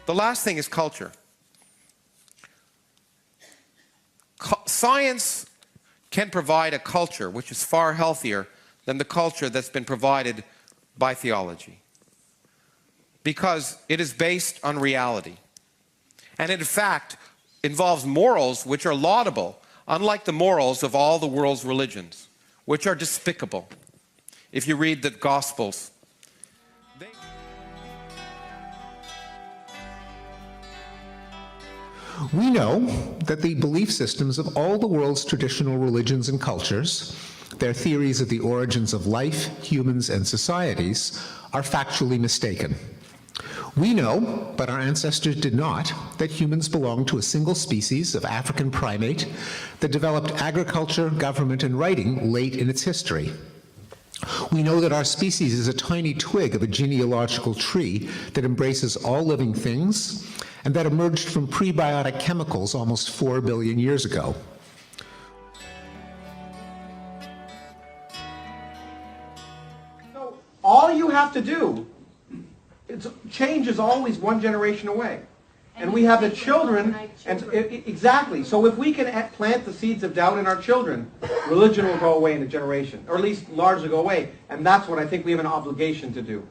The last thing is culture. Science can provide a culture which is far healthier than the culture that's been provided by theology, because it is based on reality. And in fact, involves morals which are laudable, unlike the morals of all the world's religions, which are despicable. If you read the Gospels, we know that the belief systems of all the world's traditional religions and cultures, their theories of the origins of life, humans, and societies, are factually mistaken. We know, but our ancestors did not, that humans belong to a single species of African primate that developed agriculture, government, and writing late in its history. We know that our species is a tiny twig of a genealogical tree that embraces all living things and that emerged from prebiotic chemicals almost 4 billion years ago. So all you have to do, change is always one generation away. And we have the children, and exactly. So if we can plant the seeds of doubt in our children, religion will go away in a generation, or at least largely go away. And that's what I think we have an obligation to do.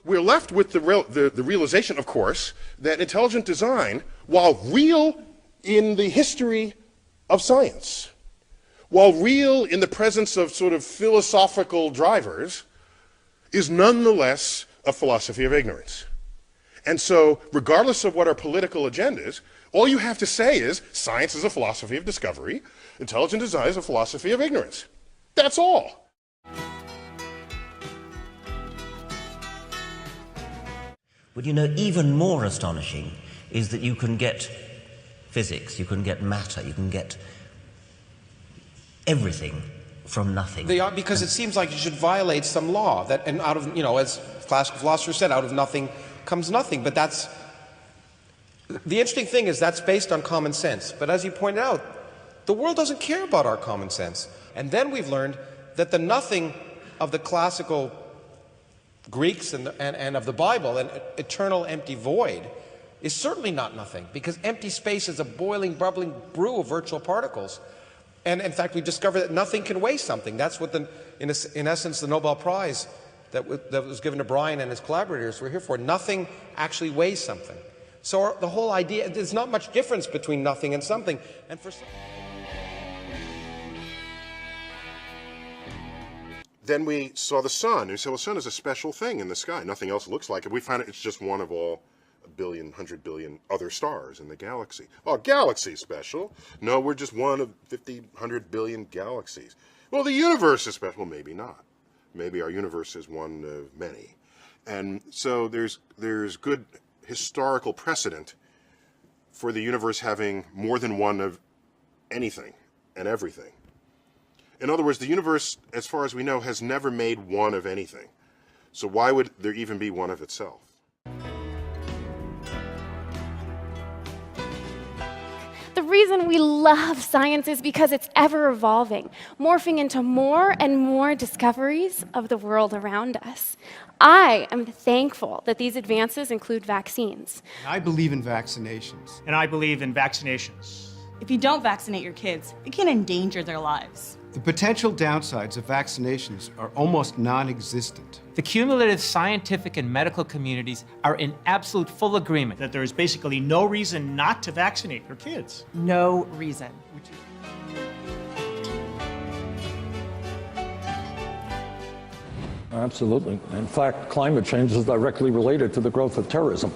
We're left with the realization, of course, that intelligent design, while real in the history of science, while real in the presence of sort of philosophical drivers, is nonetheless a philosophy of ignorance. And so, regardless of what our political agenda is, all you have to say is, science is a philosophy of discovery, intelligent design is a philosophy of ignorance. That's all. But you know, even more astonishing is that you can get physics, you can get matter, you can get everything from nothing. They are, because it seems like you should violate some law that, and out of, you know, as classical philosophers said, out of nothing comes nothing. But that's, the interesting thing is that's based on common sense. But as you pointed out, the world doesn't care about our common sense. And then we've learned that the nothing of the classical Greeks and of the Bible, an eternal empty void, is certainly not nothing, because empty space is a boiling, bubbling brew of virtual particles. And in fact, we discovered that nothing can weigh something. That's what, in essence, the Nobel Prize that was given to Brian and his collaborators were here for. Nothing actually weighs something. So the whole idea, there's not much difference between nothing and something. And for Then we saw the sun, and we said, well, the sun is a special thing in the sky. Nothing else looks like it. We found it's just one of all 100 billion other stars in the galaxy. Oh, galaxy special. No, we're just one of 50, 100 billion galaxies. Well, the universe is special. Well, maybe not. Maybe our universe is one of many. And so there's good historical precedent for the universe having more than one of anything and everything. In other words, the universe, as far as we know, has never made one of anything. So why would there even be one of itself? The reason we love science is because it's ever evolving, morphing into more and more discoveries of the world around us. I am thankful that these advances include vaccines. I believe in vaccinations. And I believe in vaccinations. If you don't vaccinate your kids, it can endanger their lives. The potential downsides of vaccinations are almost non-existent. The cumulative scientific and medical communities are in absolute full agreement That there is basically no reason not to vaccinate your kids. No reason. Absolutely. In fact, climate change is directly related to the growth of terrorism.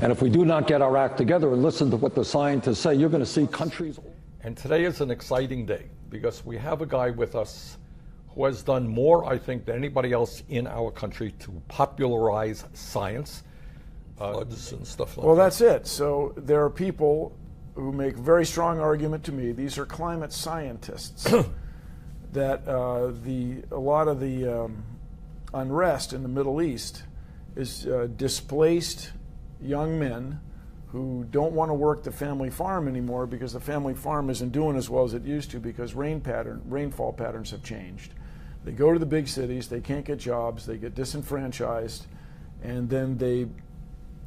And if we do not get our act together and listen to what the scientists say, you're going to see countries. And today is an exciting day because we have a guy with us who has done more, I think, than anybody else in our country to popularize science, and stuff like that. Well, that's it. So there are people who make a very strong argument to me. These are climate scientists that a lot of the unrest in the Middle East is displaced young men who don't want to work the family farm anymore because the family farm isn't doing as well as it used to because rainfall patterns have changed. They go to the big cities, they can't get jobs, they get disenfranchised, and then they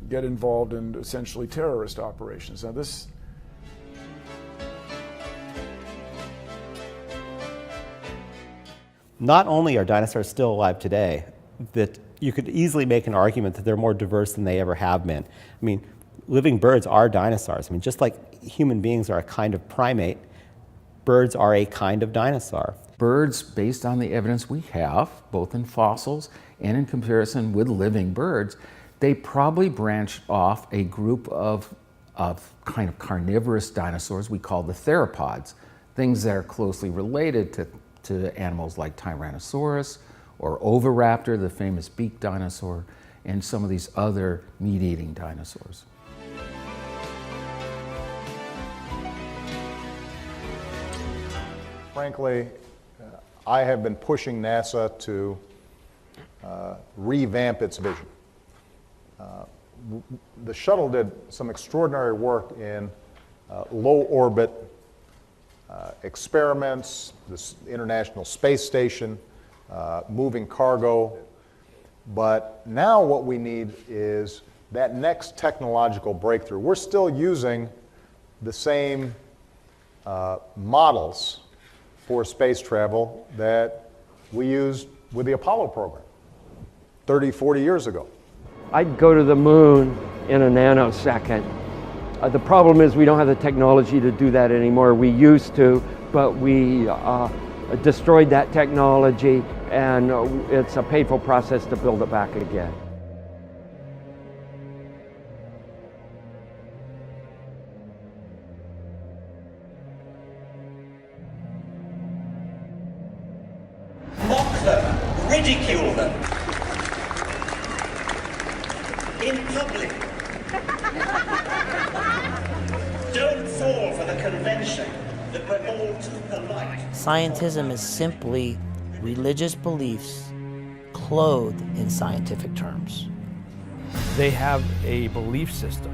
get involved in essentially terrorist operations. Now this Not only are dinosaurs still alive today, that you could easily make an argument that they're more diverse than they ever have been. I mean, living birds are dinosaurs. I mean, just like human beings are a kind of primate, birds are a kind of dinosaur. Birds, based on the evidence we have, both in fossils and in comparison with living birds, they probably branched off a group of kind of carnivorous dinosaurs we call the theropods, things that are closely related to animals like Tyrannosaurus or Oviraptor, the famous beaked dinosaur, and some of these other meat-eating dinosaurs. Frankly, I have been pushing NASA to revamp its vision. The shuttle did some extraordinary work in low orbit experiments, this International Space Station, moving cargo. But now what we need is that next technological breakthrough. We're still using the same models for space travel that we used with the Apollo program 30, 40 years ago. I'd go to the moon in a nanosecond. The problem is we don't have the technology to do that anymore. We used to, but we destroyed that technology, and it's a painful process to build it back again. Mock them, ridicule them, in public. Don't fall for the convention that we're all too polite. Scientism is simply religious beliefs clothed in scientific terms. They have a belief system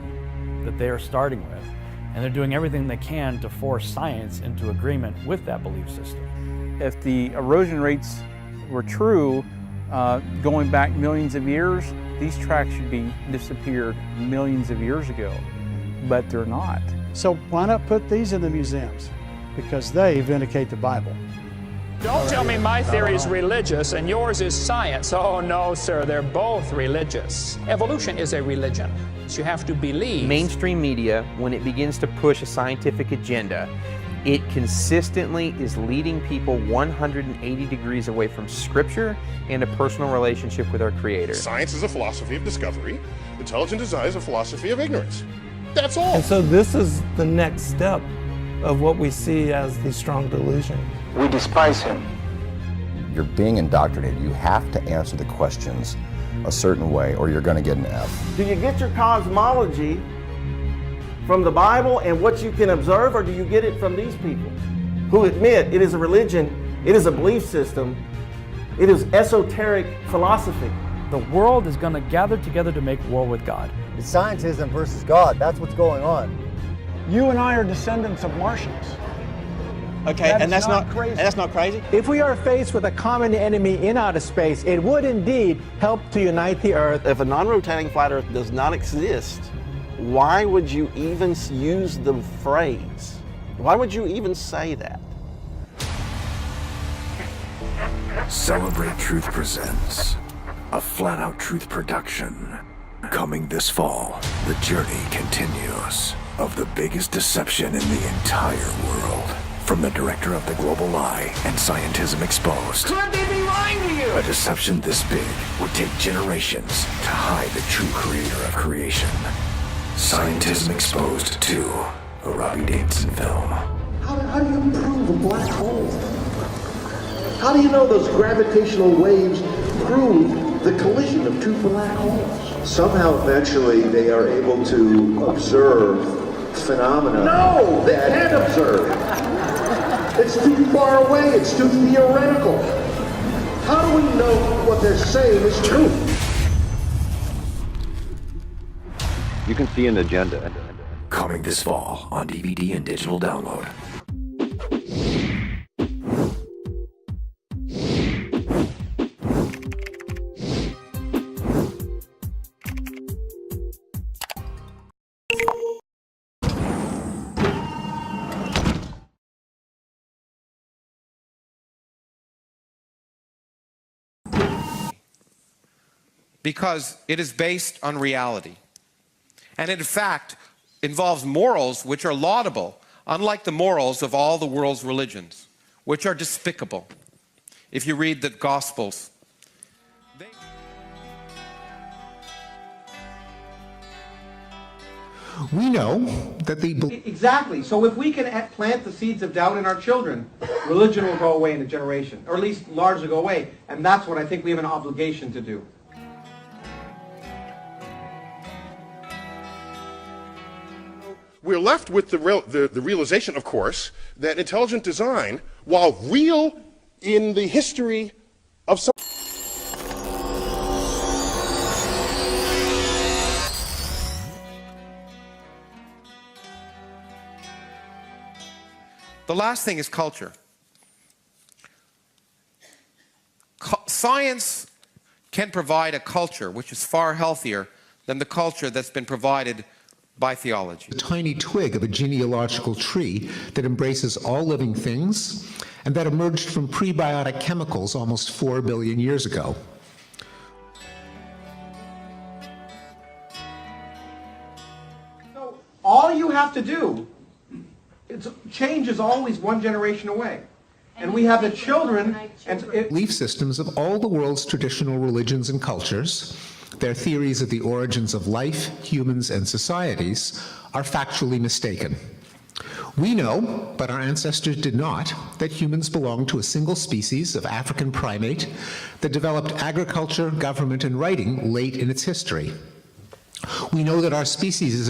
that they are starting with, and they're doing everything they can to force science into agreement with that belief system. If the erosion rates were true, going back millions of years, these tracks should be disappeared millions of years ago, but they're not. So why not put these in the museums? Because they vindicate the Bible. Don't tell me my theory is religious and yours is science. Oh no, sir, they're both religious. Evolution is a religion. So you have to believe. Mainstream media, when it begins to push a scientific agenda, it consistently is leading people 180 degrees away from Scripture and a personal relationship with our Creator. Science is a philosophy of discovery. Intelligent design is a philosophy of ignorance. That's all. And so this is the next step of what we see as the strong delusion. We despise him. You're being indoctrinated. You have to answer the questions a certain way or you're going to get an F. Do you get your cosmology from the Bible and what you can observe, or do you get it from these people who admit it is a religion, it is a belief system, it is esoteric philosophy? The world is going to gather together to make war with God. It's scientism versus God. That's what's going on. You and I are descendants of Martians. Okay, and that's not crazy. And that's not crazy? If we are faced with a common enemy in outer space, it would indeed help to unite the Earth. If a non-rotating flat Earth does not exist, why would you even use the phrase? Why would you even say that? Celebrate Truth presents a flat-out truth production. Coming this fall, the journey continues of the biggest deception in the entire world. From the director of The Global Lie and Scientism Exposed. Could they be lying to you? A deception this big would take generations to hide the true creator of creation. Scientism Exposed 2, a Robbie Davidson film. How do you prove a black hole? How do you know those gravitational waves prove the collision of two black holes? Somehow, eventually, they are able to observe phenomena. No, they can't observe. It's too far away. It's too theoretical. How do we know what they're saying is true? You can see an agenda. Coming this fall on DVD and digital download. because it is based on reality. And in fact, involves morals which are laudable, unlike the morals of all the world's religions, which are despicable. If you read the Gospels, we know that the... Exactly. So if we can plant the seeds of doubt in our children, religion will go away in a generation, or at least largely go away. And that's what I think we have an obligation to do. We're left with the realization, of course, that intelligent design, while real in the history of some... the last thing is culture. Science can provide a culture which is far healthier than the culture that's been provided by theology. A tiny twig of a genealogical tree that embraces all living things and that emerged from prebiotic chemicals almost 4 billion years ago. So all you have to do, change is always one generation away. And we have the children and belief systems of all the world's traditional religions and cultures, their theories of the origins of life, humans, and societies, are factually mistaken. We know, but our ancestors did not, that humans belong to a single species of African primate that developed agriculture, government, and writing late in its history. We know that our species is